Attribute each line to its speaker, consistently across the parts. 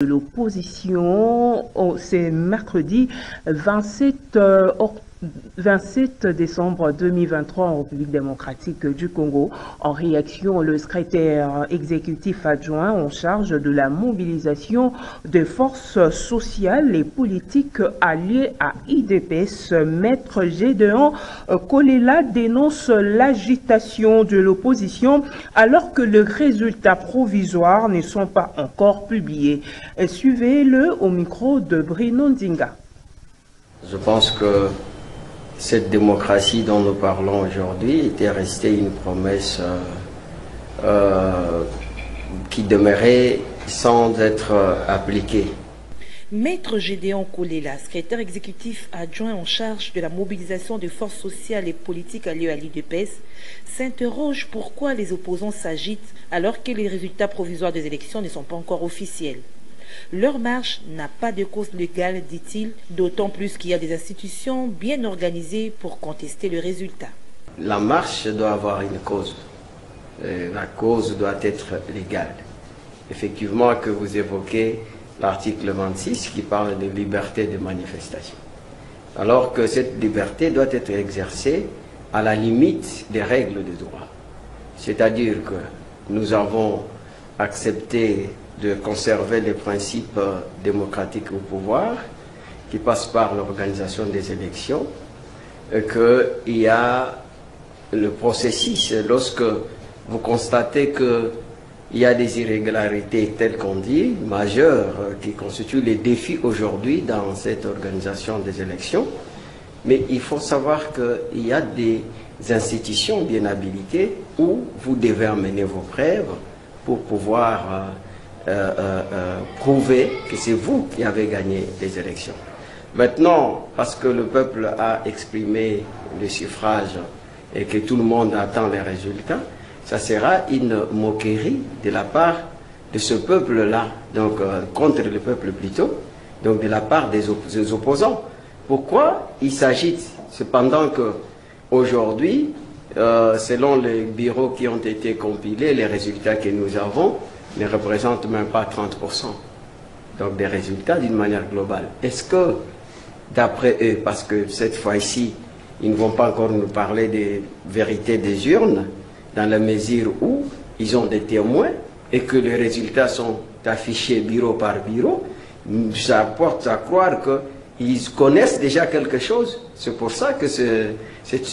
Speaker 1: De l'opposition, c'est mercredi 27 décembre 2023 en République démocratique du Congo. En réaction, le secrétaire exécutif adjoint en charge de la mobilisation des forces sociales et politiques alliées à IDPS, Maître Gédéon Kolela, dénonce l'agitation de l'opposition alors que les résultats provisoires ne sont pas encore publiés. Suivez-le au micro de Bruno Ndinga.
Speaker 2: Je pense que cette démocratie dont nous parlons aujourd'hui était restée une promesse qui demeurait sans être appliquée.
Speaker 3: Maître Gédéon Kolela, secrétaire exécutif adjoint en charge de la mobilisation des forces sociales et politiques alliées à l'IDPS, s'interroge pourquoi les opposants s'agitent alors que les résultats provisoires des élections ne sont pas encore officiels. Leur marche n'a pas de cause légale, dit-il, d'autant plus qu'il y a des institutions bien organisées pour contester le résultat.
Speaker 2: La marche doit avoir une cause. La cause doit être légale. Effectivement, que vous évoquez l'article 26 qui parle de liberté de manifestation. Alors que cette liberté doit être exercée à la limite des règles de droit. C'est-à-dire que nous avons accepté de conserver les principes démocratiques au pouvoir, qui passent par l'organisation des élections, et qu'il y a le processus. Lorsque vous constatez qu'il y a des irrégularités, telles qu'on dit, majeures, qui constituent les défis aujourd'hui dans cette organisation des élections, mais il faut savoir qu'il y a des institutions bien habilitées où vous devez amener vos preuves pour pouvoir prouver que c'est vous qui avez gagné les élections. Maintenant, parce que le peuple a exprimé le suffrage et que tout le monde attend les résultats, ça sera une moquerie de la part de ce peuple-là, donc contre le peuple plutôt, donc de la part des opposants. Pourquoi il s'agit cependant que aujourd'hui, selon les bureaux qui ont été compilés, les résultats que nous avons ne représentent même pas 30%. Donc des résultats d'une manière globale. Est-ce que, d'après eux, parce que cette fois-ci, ils ne vont pas encore nous parler des vérités des urnes, dans la mesure où ils ont des témoins et que les résultats sont affichés bureau par bureau, ça porte à croire qu'ils connaissent déjà quelque chose. C'est pour ça que c'est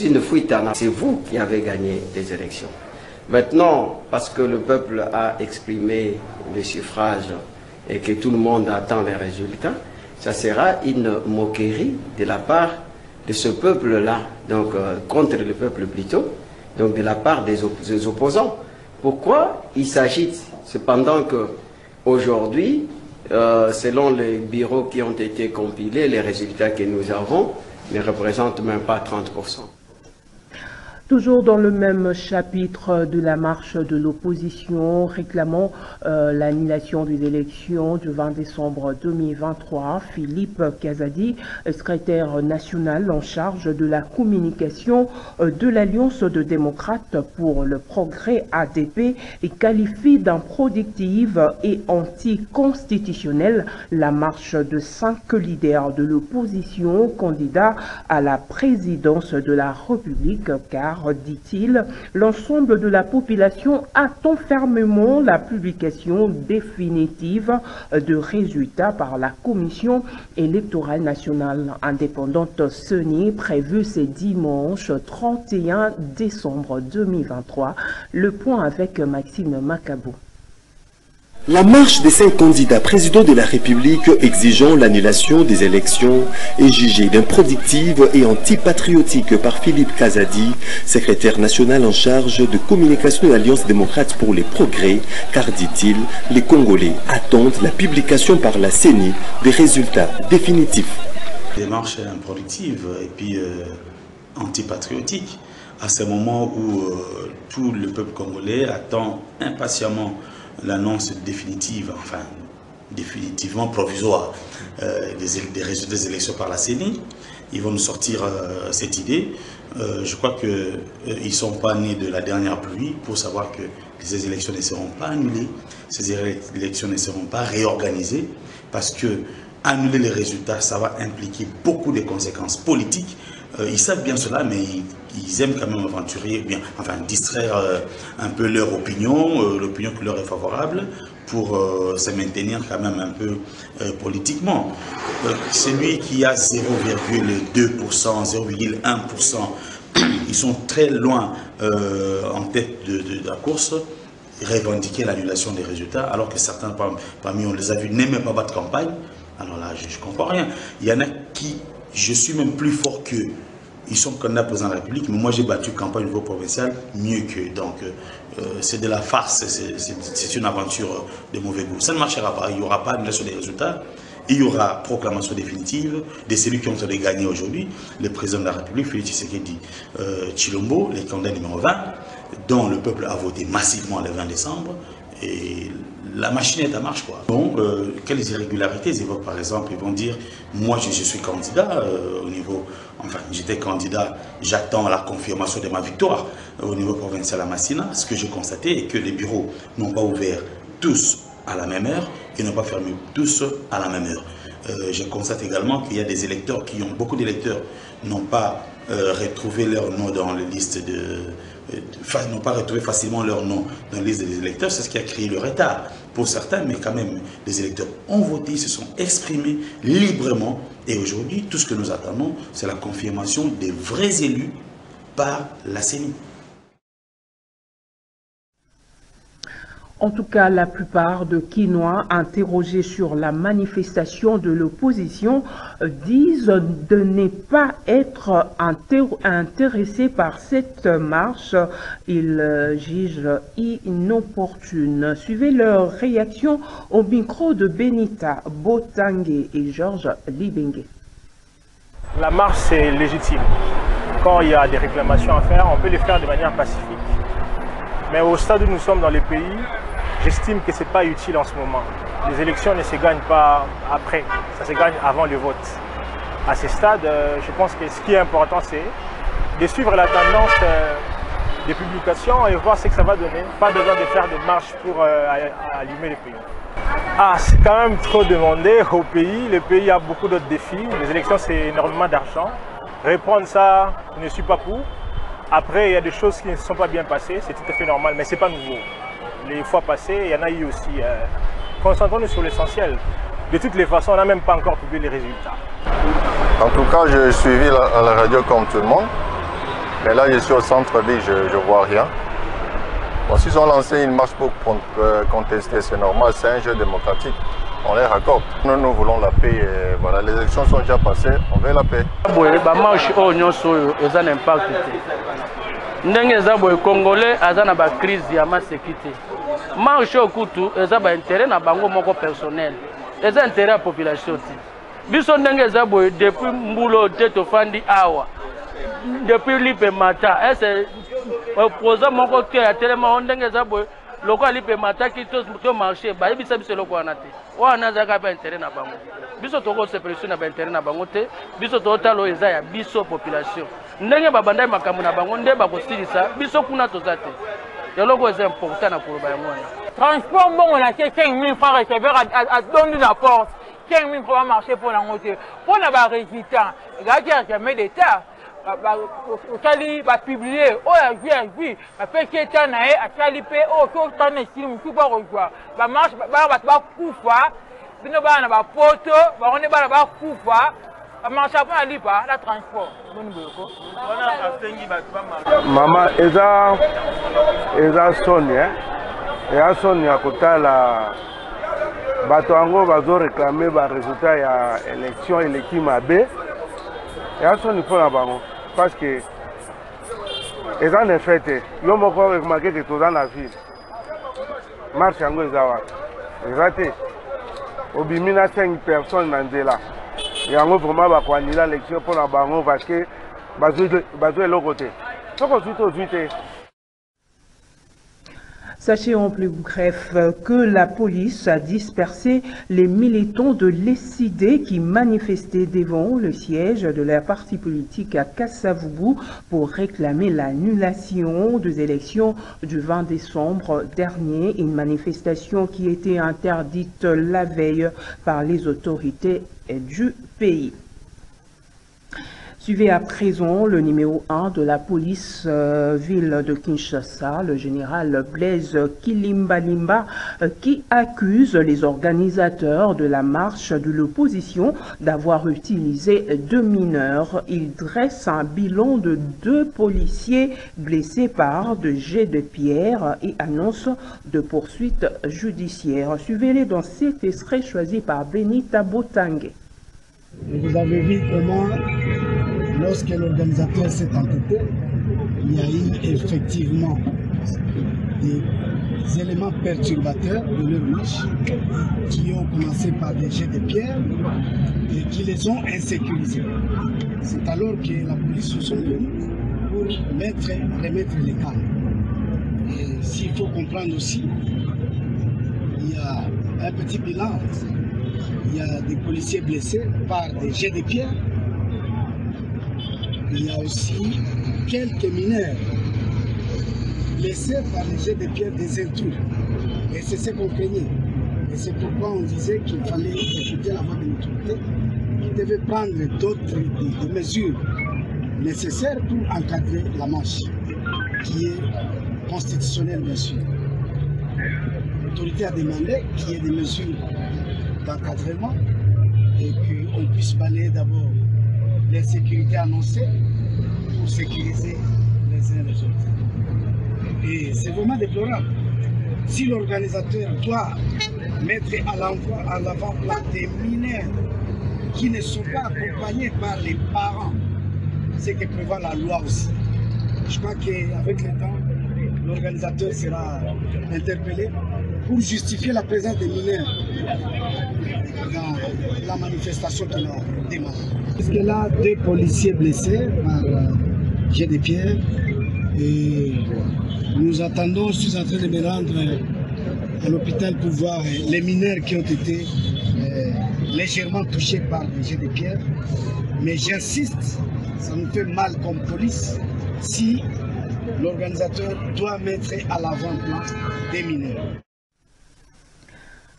Speaker 2: une fuite en avant. C'est vous qui avez gagné les élections. Maintenant, parce que le peuple a exprimé le suffrage et que tout le monde attend les résultats, ça sera une moquerie de la part de ce peuple-là, donc contre le peuple plutôt, donc de la part des opposants. Pourquoi il s'agit cependant que aujourd'hui, selon les bureaux qui ont été compilés, les résultats que nous avons ne représentent même pas 30%.
Speaker 1: Toujours dans le même chapitre de la marche de l'opposition réclamant l'annulation des élections du 20 décembre 2023, Philippe Kazadi, secrétaire national en charge de la communication de l'Alliance de démocrates pour le progrès ADP, qualifie d'improductive et anticonstitutionnelle la marche de 5 leaders de l'opposition candidats à la présidence de la République, car dit-il, l'ensemble de la population attend fermement la publication définitive de résultats par la Commission électorale nationale indépendante CENI prévue ce dimanche 31 décembre 2023. Le point avec Maxime Macabou.
Speaker 4: La marche des 5 candidats présidents de la République exigeant l'annulation des élections est jugée d'improductive et antipatriotique par Philippe Kazadi, secrétaire national en charge de communication de l'Alliance démocrate pour les progrès, car, dit-il, les Congolais attendent la publication par la CENI des résultats définitifs.
Speaker 5: Démarche improductive et puis antipatriotique à ce moment où tout le peuple congolais attend impatiemment l'annonce définitive, enfin définitivement provisoire des résultats des élections par la CENI. ils vont nous sortir cette idée. Je crois qu'ils ne sont pas nés de la dernière pluie pour savoir que ces élections ne seront pas annulées, ces élections ne seront pas réorganisées, parce que annuler les résultats, ça va impliquer beaucoup de conséquences politiques. Ils savent bien cela, mais ils aiment quand même aventurer, bien, enfin distraire un peu leur opinion, l'opinion qui leur est favorable, pour se maintenir quand même un peu politiquement. Celui qui a 0,2%, 0,1%, ils sont très loin en tête de la course, revendiquer l'annulation des résultats, alors que certains parmi on les a vus n'aimaient pas battre campagne. Alors là, je ne comprends rien. Il y en a qui, je suis même plus fort qu'eux. Ils sont candidats président de la République, mais moi j'ai battu campagne au niveau provincial mieux qu'eux. Donc c'est de la farce, c'est une aventure de mauvais goût. Ça ne marchera pas, il n'y aura pas annulation des résultats. Il y aura proclamation définitive de celui qui ont de gagner aujourd'hui, le président de la République, Félix Tshisekedi Tshilombo, les candidats numéro 20, dont le peuple a voté massivement le 20 décembre. Et la machine est en marche, quoi. Bon, quelles irrégularités ils évoquent, par exemple? Ils vont dire, moi je suis candidat au niveau, enfin j'étais candidat, j'attends la confirmation de ma victoire au niveau provincial à Massina. Ce que j'ai constaté est que les bureaux n'ont pas ouvert tous à la même heure et n'ont pas fermé tous à la même heure. Je constate également qu'il y a des électeurs beaucoup d'électeurs n'ont pas retrouvé leur nom dans les listes n'ont pas retrouvé facilement leur nom dans la liste des électeurs. C'est ce qui a créé le retard pour certains, mais quand même les électeurs ont voté, ils se sont exprimés librement, et aujourd'hui tout ce que nous attendons, c'est la confirmation des vrais élus par la CENI.
Speaker 1: En tout cas, la plupart de Kinois interrogés sur la manifestation de l'opposition disent de ne pas être intéressés par cette marche. Ils jugent inopportune. Suivez leur réaction au micro de Benita Botangue et Georges Libengue.
Speaker 6: La marche, c'est légitime. Quand il y a des réclamations à faire, on peut les faire de manière pacifique. Mais au stade où nous sommes dans les pays, j'estime que ce n'est pas utile en ce moment. Les élections ne se gagnent pas après, ça se gagne avant le vote. À ce stade, je pense que ce qui est important, c'est de suivre la tendance des publications et voir ce que ça va donner. Pas besoin de faire des marches pour allumer les pays. Ah, c'est quand même trop demandé au pays. Le pays a beaucoup d'autres défis. Les élections, c'est énormément d'argent. Reprendre ça, je ne suis pas pour. Après, il y a des choses qui ne sont pas bien passées, c'est tout à fait normal, mais ce n'est pas nouveau. Les fois passées, il y en a eu aussi. Concentrons-nous sur l'essentiel. De toutes les façons, on n'a même pas encore publié les résultats.
Speaker 7: En tout cas, j'ai suivi à la radio comme tout le monde. Mais là, je suis au centre-ville, je ne vois rien. Bon, s'ils ont lancé une marche pour contester, c'est normal, c'est un jeu démocratique. On les raccorde. Nous voulons la paix. Et voilà, les élections sont déjà passées, on veut la paix.
Speaker 8: La marche a un impact. Les Congolais ont une crise de sécurité. La marche au Koutou a un intérêt personnel. Il y a un intérêt à la population. Depuis Mboulo, Tetofandi, Awa, depuis Lipe Mata, opposant mon côté à tellement local Lipe Mata qui est marché, il y a local naté. On a un intérêt na bango. Biso toko se pression na intérêt na bango te. Biso totalo eza ya biso population. Ndenge babanda makambo na bango nde bakosilisa biso kuna tozate. Yaloko est important na pour ba mwana.
Speaker 9: Transport bon on a 15 000 francs recevoir à donner la porte. 15 000 francs marché pour la montée. Pour la ba résultat, il y a jamais d'état. Okali va publier oh la vie va faire qu'état na a qualifié oh tout temps estime tout pas rejoindre va marche va kufa bino ba na ba poto ba on ba kufa va marche pas ali pas la transport
Speaker 10: mama eza Sonia kotala bato ango bazo réclamer ba résultat ya élection élective mabe ya Sonia pour la bango. Parce que les gens ne font pas. Ils ont remarqué que tout dans la ville. Marche en Gozawa. Raté. Au Bimina 5 personnes dans là. Et en gros, vraiment, bah, quand il a l'élection pour la bango, parce que Bazou est l'autre côté. Il faut qu'on suit.
Speaker 1: Sachez en plus bref que la police a dispersé les militants de l'ESID qui manifestaient devant le siège de leur parti politique à Kasavubu pour réclamer l'annulation des élections du 20 décembre dernier, une manifestation qui était interdite la veille par les autorités du pays. Suivez à présent le numéro 1 de la police ville de Kinshasa, le général Blaise Kilimbalimba, qui accuse les organisateurs de la marche de l'opposition d'avoir utilisé 2 mineurs. Il dresse un bilan de 2 policiers blessés par des jets de pierre et annonce de poursuites judiciaires. Suivez-les dans cet extrait choisi par Benita Botangue.
Speaker 11: Vous avez vu comment, lorsque l'organisateur s'est entêté, il y a eu effectivement des éléments perturbateurs de leur marche qui ont commencé par des jets de pierre et qui les ont insécurisés. C'est alors que la police se sont venus pour remettre les calmes. Et s'il faut comprendre aussi, il y a un petit bilan. Il y a des policiers blessés par des jets de pierre. Il y a aussi quelques mineurs blessés par les jets de pierre des intrus. Et c'est ce qu'on craignait. Et c'est pourquoi on disait qu'il fallait écouter la voix de l'autorité, qu'il devait prendre d'autres mesures nécessaires pour encadrer la marche, qui est constitutionnelle bien sûr. L'autorité a demandé qu'il y ait des mesures d'encadrement et qu'on puisse balayer d'abord les sécurités annoncées pour sécuriser les uns les autres. Et c'est vraiment déplorable. Si l'organisateur doit mettre à l'avant-plan des mineurs qui ne sont pas accompagnés par les parents, c'est que prévoit la loi aussi. Je crois qu'avec le temps, l'organisateur sera interpellé pour justifier la présence des mineurs dans la manifestation qu'il a démarré. Parce que là, 2 policiers blessés par jet de pierre et nous attendons, je suis en train de me rendre à l'hôpital pour voir les mineurs qui ont été légèrement touchés par des jets de pierre. Mais j'insiste, ça nous fait mal comme police si l'organisateur doit mettre à l'avant-plan des mineurs.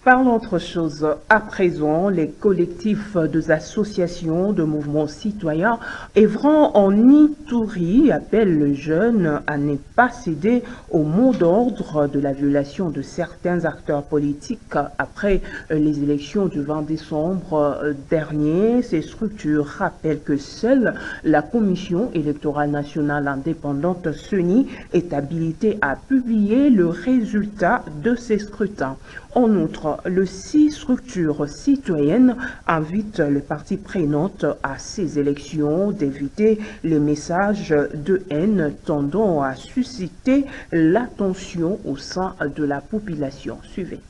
Speaker 1: Parlons autre chose. À présent, les collectifs des associations de mouvements citoyens œuvrant en Ituri appellent les jeunes à ne pas céder au mot d'ordre de la violation de certains acteurs politiques après les élections du 20 décembre dernier. Ces structures rappellent que seule la Commission électorale nationale indépendante CENI est habilitée à publier le résultat de ces scrutins. En outre, les 6 structures citoyennes invitent les parties prenantes à ces élections d'éviter les messages de haine tendant à susciter l'attention au sein de la population. Suivez.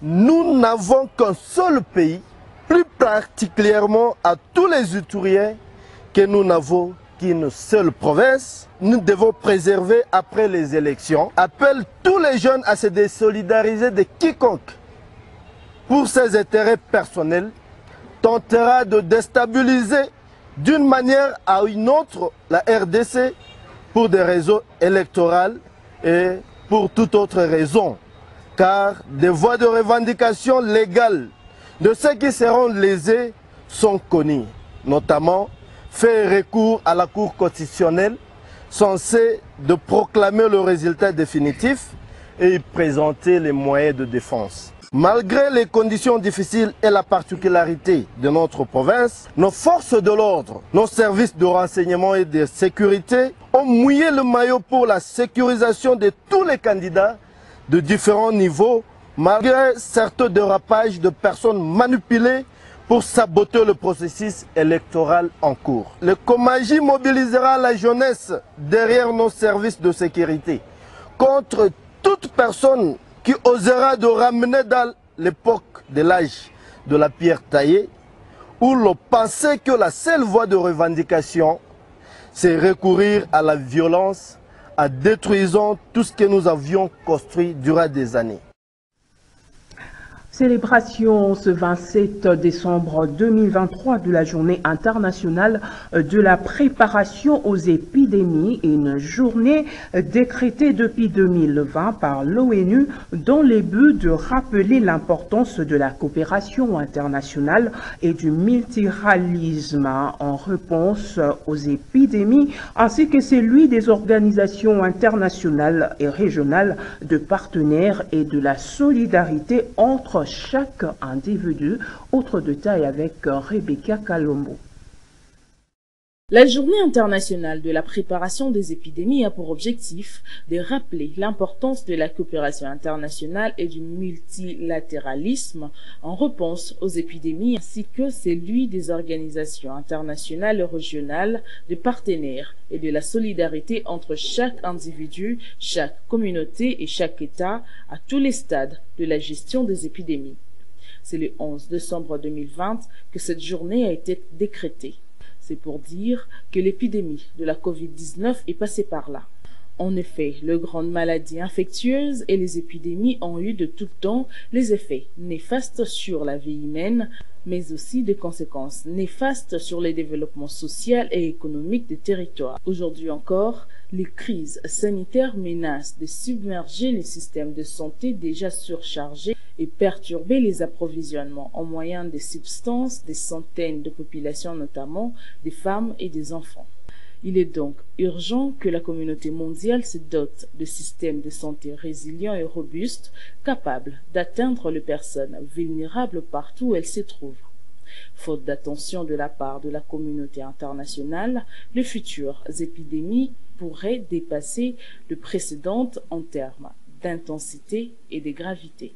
Speaker 12: Nous n'avons qu'un seul pays, plus particulièrement à tous les Ituriens, que nous n'avons qu'une seule province. Nous devons préserver après les élections. Appelle tous les jeunes à se désolidariser de quiconque, pour ses intérêts personnels, tentera de déstabiliser d'une manière à une autre la RDC pour des raisons électorales et pour toute autre raison. Car des voies de revendication légales de ceux qui seront lésés sont connues, notamment faire recours à la Cour constitutionnelle censée de proclamer le résultat définitif et y présenter les moyens de défense. Malgré les conditions difficiles et la particularité de notre province, nos forces de l'ordre, nos services de renseignement et de sécurité ont mouillé le maillot pour la sécurisation de tous les candidats de différents niveaux, malgré certains dérapages de personnes manipulées pour saboter le processus électoral en cours. Le Komaji mobilisera la jeunesse derrière nos services de sécurité contre toute personne qui osera de ramener dans l'époque de l'âge de la pierre taillée, où l'on pensait que la seule voie de revendication, c'est recourir à la violence en détruisant tout ce que nous avions construit durant des années.
Speaker 1: Célébration ce 27 décembre 2023 de la journée internationale de la préparation aux épidémies, une journée décrétée depuis 2020 par l'ONU dans le but de rappeler l'importance de la coopération internationale et du multilatéralisme en réponse aux épidémies, ainsi que celui des organisations internationales et régionales de partenaires et de la solidarité entre chaque individu. Autre détail avec Rebecca Kalombo.
Speaker 13: La Journée internationale de la préparation des épidémies a pour objectif de rappeler l'importance de la coopération internationale et du multilatéralisme en réponse aux épidémies, ainsi que celui des organisations internationales et régionales, de partenaires et de la solidarité entre chaque individu, chaque communauté et chaque État à tous les stades de la gestion des épidémies. C'est le 11 décembre 2020 que cette journée a été décrétée. C'est pour dire que l'épidémie de la Covid-19 est passée par là. En effet, les grandes maladies infectieuses et les épidémies ont eu de tout temps les effets néfastes sur la vie humaine, mais aussi des conséquences néfastes sur le développement social et économique des territoires. Aujourd'hui encore, les crises sanitaires menacent de submerger les systèmes de santé déjà surchargés et perturber les approvisionnements en moyens de substances des centaines de populations, notamment des femmes et des enfants. Il est donc urgent que la communauté mondiale se dote de systèmes de santé résilients et robustes, capables d'atteindre les personnes vulnérables partout où elles se trouvent. Faute d'attention de la part de la communauté internationale, les futures épidémies pourraient dépasser les précédentes en termes d'intensité et de gravité.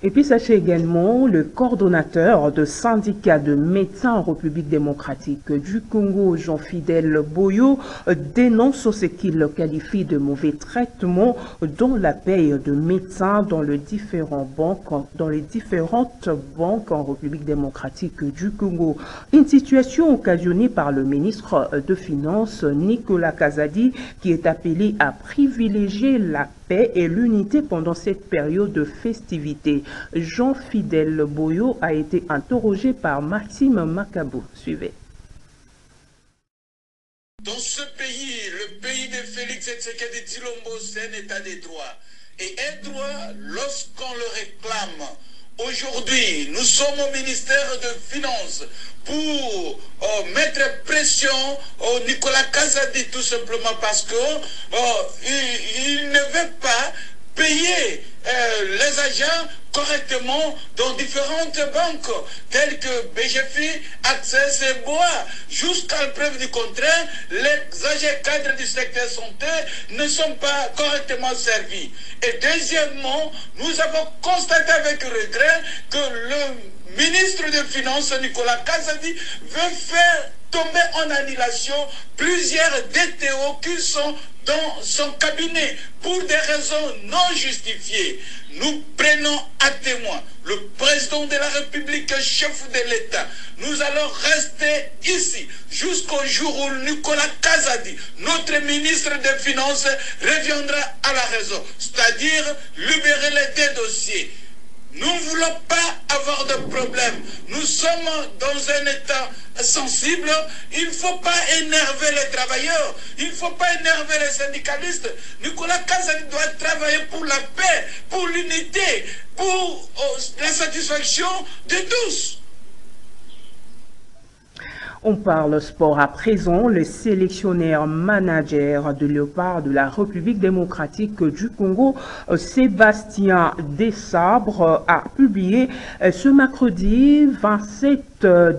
Speaker 1: Et puis sachez également, le coordonnateur de syndicat de médecins en République démocratique du Congo, Jean-Fidèle Boyo, dénonce ce qu'il qualifie de mauvais traitement dans la paye de médecins dans les différentes banques en République démocratique du Congo. Une situation occasionnée par le ministre de Finances, Nicolas Kazadi, qui est appelé à privilégier la paix et l'unité pendant cette période de festivité. Jean-Fidèle Boyo a été interrogé par Maxime Makabou. Suivez.
Speaker 14: Dans ce pays, le pays de Félix Tshisekedi Tshilombo, c'est un état de droit. Et un droit, lorsqu'on le réclame, aujourd'hui, nous sommes au ministère de Finances pour mettre pression au Nicolas Kazadi, tout simplement parce que il ne veut pas payer les agents correctement dans différentes banques telles que BGFI, Access et BOA. Jusqu'à la preuve du contraire, les agents cadres du secteur santé ne sont pas correctement servis. Et deuxièmement, nous avons constaté avec regret que le ministre des Finances, Nicolas Kazadi, veut faire tomber en annulation plusieurs DTO qui sont dans son cabinet pour des raisons non justifiées. Nous prenons à témoin le président de la République, chef de l'État. Nous allons rester ici jusqu'au jour où Nicolas Kazadi, notre ministre des Finances, reviendra à la raison, c'est-à-dire libérer les deux dossiers. Nous ne voulons pas avoir de problème. Nous sommes dans un état sensible. Il ne faut pas énerver les travailleurs. Il ne faut pas énerver les syndicalistes. Nicolas Kazadi doit travailler pour la paix, pour l'unité, pour la satisfaction de tous.
Speaker 1: On parle sport à présent. Le sélectionneur manager de Léopard de la République démocratique du Congo, Sébastien Desabre, a publié ce mercredi 27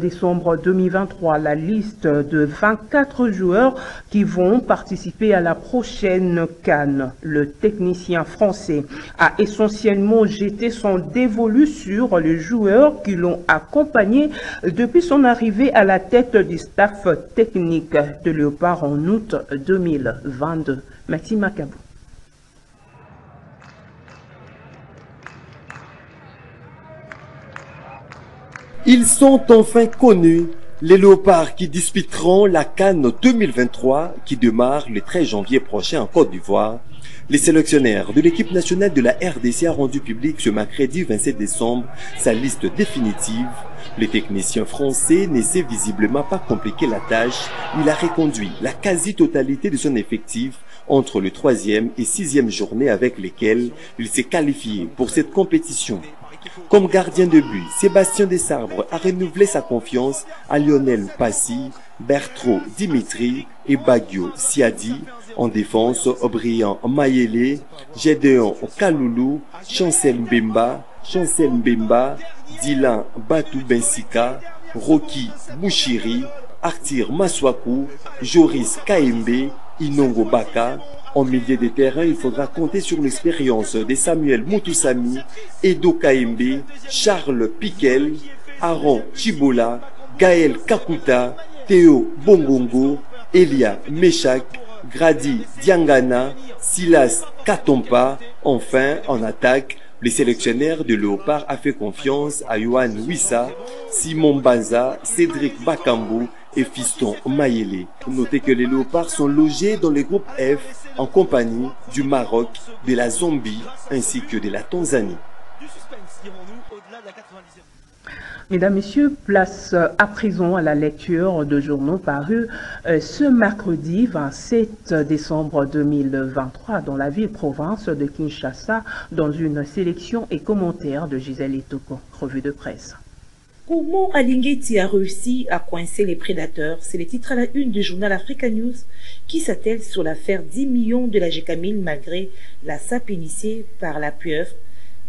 Speaker 1: décembre 2023 la liste de 24 joueurs qui vont participer à la prochaine CAN. Le technicien français a essentiellement jeté son dévolu sur les joueurs qui l'ont accompagné depuis son arrivée à la tête du staff technique de Léopard en août 2022. Maxime Makabou.
Speaker 4: Ils sont enfin connus Les Léopards qui disputeront la CAN 2023 qui démarre le 13 janvier prochain en Côte d'Ivoire. Les sélectionnaires de l'équipe nationale de la RDC a rendu public ce mercredi 27 décembre sa liste définitive. Le technicien français n'essaie visiblement pas compliquer la tâche. Il a reconduit la quasi-totalité de son effectif entre le 3e et 6e journée avec lesquelles il s'est qualifié pour cette compétition. Comme gardien de but, Sébastien Desarbres a renouvelé sa confiance à Lionel Passy, Bertrand Dimitri et Bagio Siadi. En défense, Brian Mayele, Gédéon Kaloulou, Chancel Mbemba, Dylan Batou Bensika, Rocky Bouchiri, Arthur Maswaku, Joris Kaembe, Inongo Baka. En milieu de terrain, il faudra compter sur l'expérience de Samuel Moutoussami, Edo Kaembe, Charles Piquel, Aaron Chibola, Gaël Kakuta, Théo Bongongo, Elia Meshak, Grady Diangana, Silas Katompa. Enfin, en attaque, le sélectionneur de Léopard a fait confiance à Yohan Wissa, Simon Banza, Cédric Bakambu et Fiston Mayele. Notez que les Léopards sont logés dans le groupe F en compagnie du Maroc, de la Zambie ainsi que de la Tanzanie.
Speaker 1: Mesdames, Messieurs, place à présent à la lecture de journaux parus ce mercredi 27 décembre 2023 dans la ville-province de Kinshasa, dans une sélection et commentaire de Gisèle Etoko. Revue de presse.
Speaker 3: Comment Alingueti a réussi à coincer les prédateurs? C'est le titre à la une du journal Africa News qui s'attelle sur l'affaire 10 millions de la GECAMIN malgré la SAP initiée par la pieuvre.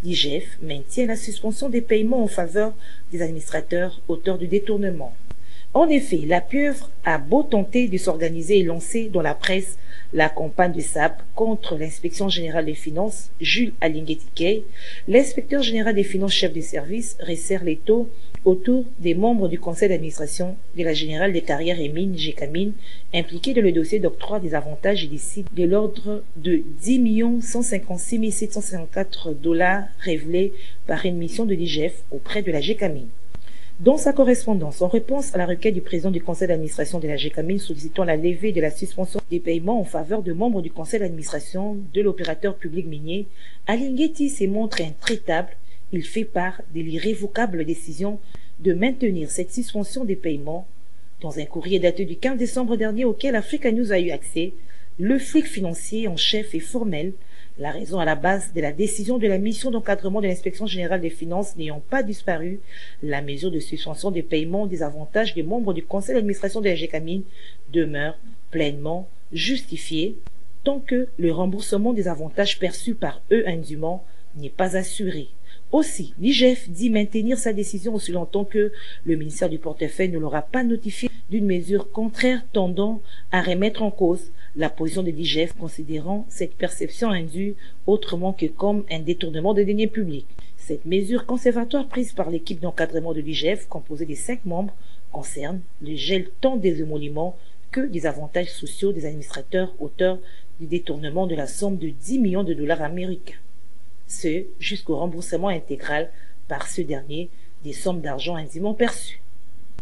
Speaker 3: L'IGF maintient la suspension des paiements en faveur des administrateurs auteurs du détournement. En effet, la pieuvre a beau tenter de s'organiser et lancer dans la presse la campagne du SAP contre l'inspection générale des finances, Jules Alingueti, l'inspecteur général des finances chef de service resserre les taux autour des membres du conseil d'administration de la Générale des carrières et mines GECAMIN impliqués dans le dossier d'octroi des avantages illicites de l'ordre de 10 156 754 $ révélés par une mission de l'IGF auprès de la GECAMIN. Dans sa correspondance, en réponse à la requête du président du conseil d'administration de la GECAMIN sollicitant la levée de la suspension des paiements en faveur de membres du conseil d'administration de l'opérateur public minier, Alingueti se montre intraitable. Il fait part de l'irrévocable décision de maintenir cette suspension des paiements. Dans un courrier daté du 15 décembre dernier auquel Africa News a eu accès, le flic financier en chef est formel. La raison à la base de la décision de la mission d'encadrement de l'inspection générale des finances n'ayant pas disparu, la mesure de suspension des paiements des avantages des membres du conseil d'administration de la GECAMIN demeure pleinement justifiée tant que le remboursement des avantages perçus par eux indûment n'est pas assuré. Aussi, l'IGF dit maintenir sa décision aussi longtemps que le ministère du Portefeuille ne l'aura pas notifié d'une mesure contraire tendant à remettre en cause la position de l'IGF considérant cette perception indue autrement que comme un détournement de deniers publics. Cette mesure conservatoire prise par l'équipe d'encadrement de l'IGF, composée des 5 membres, concerne le gel tant des émoluments que des avantages sociaux des administrateurs auteurs du détournement de la somme de 10 millions de $ américains. Ce jusqu'au remboursement intégral par ce dernier des sommes d'argent indûment perçues.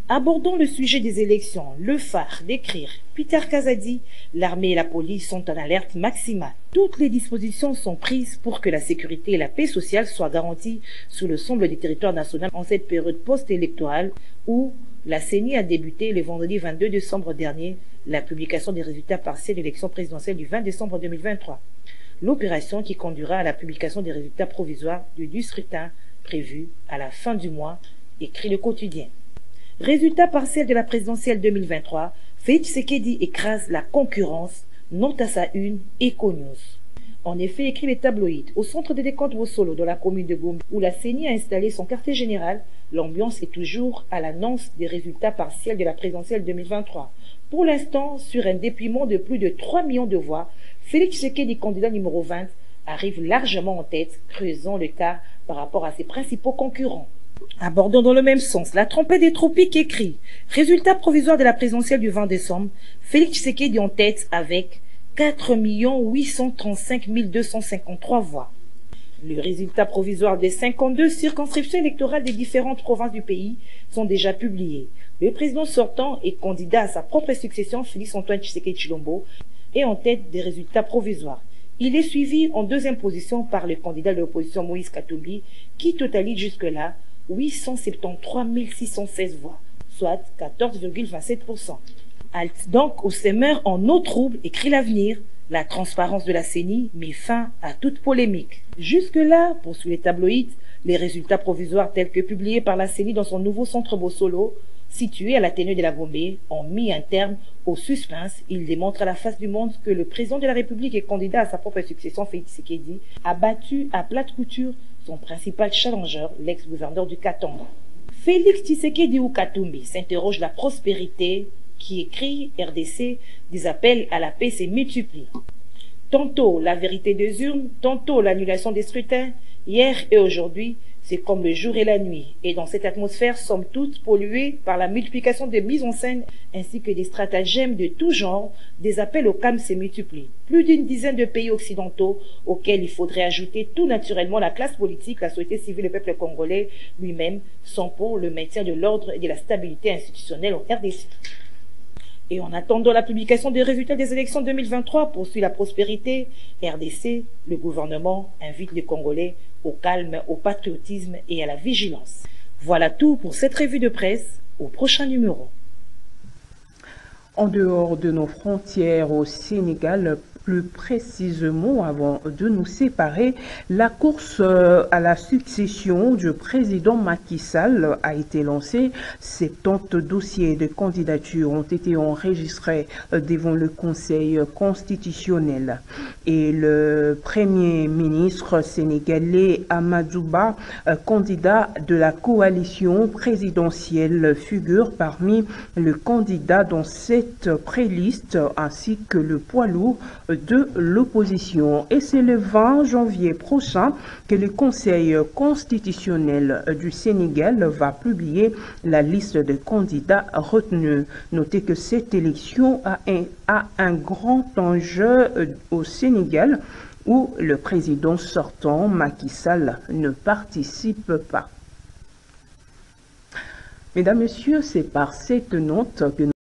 Speaker 3: Abordons le sujet des élections. Le phare d'écrire Peter Kazadi, l'armée et la police sont en alerte maximale. Toutes les dispositions sont prises pour que la sécurité et la paix sociale soient garanties sur l'ensemble du territoire national en cette période post-électorale où la CENI a débuté le vendredi 22 décembre dernier la publication des résultats partiels de l'élection présidentielle du 20 décembre 2023. L'opération qui conduira à la publication des résultats provisoires du scrutin prévu à la fin du mois, écrit le quotidien. Résultat partiel de la présidentielle 2023, Félix Tshisekedi écrase la concurrence, note à sa une Econews. En effet, écrit les tabloïds, au centre des décomptes Bossolo, dans la commune de Gombe, où la CENI a installé son quartier général, l'ambiance est toujours à l'annonce des résultats partiels de la présidentielle 2023. Pour l'instant, sur un dépouillement de plus de 3 millions de voix, Félix Tshisekedi, candidat numéro 20, arrive largement en tête, creusant l'écart par rapport à ses principaux concurrents. Abordons dans le même sens, la trompette des tropiques écrit « Résultat provisoire de la présidentielle du 20 décembre, Félix Tshisekedi en tête avec 4 835 253 voix. » Le résultat provisoire des 52 circonscriptions électorales des différentes provinces du pays sont déjà publiés. Le président sortant et candidat à sa propre succession, Félix-Antoine Tshisekedi Tshilombo, est en tête des résultats provisoires. Il est suivi en deuxième position par le candidat de l'opposition Moïse Katumbi, qui totalise jusque-là 873 616 voix, soit 14,27%. Halte donc au semeur en eau trouble, écrit l'avenir. La transparence de la CENI met fin à toute polémique. Jusque-là, poursuit les tabloïds, les résultats provisoires tels que publiés par la CENI dans son nouveau centre Bossolo, situé à l'Athénée de la Gombe, ont mis un terme au suspense. Il démontre à la face du monde que le président de la République et candidat à sa propre succession, Félix Tshisekedi, a battu à plate couture son principal challenger, l'ex-gouverneur du Katanga. Félix Tshisekedi ou Katumbi s'interroge la prospérité qui écrit RDC, des appels à la paix se multiplient. Tantôt la vérité des urnes, tantôt l'annulation des scrutins, hier et aujourd'hui, c'est comme le jour et la nuit. Et dans cette atmosphère, somme toute polluée par la multiplication des mises en scène ainsi que des stratagèmes de tout genre, des appels au calme se multiplient. Plus d'une dizaine de pays occidentaux auxquels il faudrait ajouter tout naturellement la classe politique, la société civile et le peuple congolais lui-même sont pour le maintien de l'ordre et de la stabilité institutionnelle au RDC. Et en attendant la publication des résultats des élections 2023, poursuit la prospérité, RDC, le gouvernement invite les Congolais au calme, au patriotisme et à la vigilance. Voilà tout pour cette revue de presse. Au prochain numéro.
Speaker 1: En dehors de nos frontières au Sénégal, plus précisément avant de nous séparer, la course à la succession du président Macky Sall a été lancée. 70 dossiers de candidature ont été enregistrés devant le Conseil constitutionnel. Et le Premier ministre sénégalais Amadou Ba, candidat de la coalition présidentielle, figure parmi les candidats dans cette préliste, ainsi que le poids lourd de l'opposition. Et c'est le 20 janvier prochain que le Conseil constitutionnel du Sénégal va publier la liste de candidats retenus. Notez que cette élection a un grand enjeu au Sénégal où le président sortant, Macky Sall, ne participe pas. Mesdames, Messieurs, c'est par cette note que nous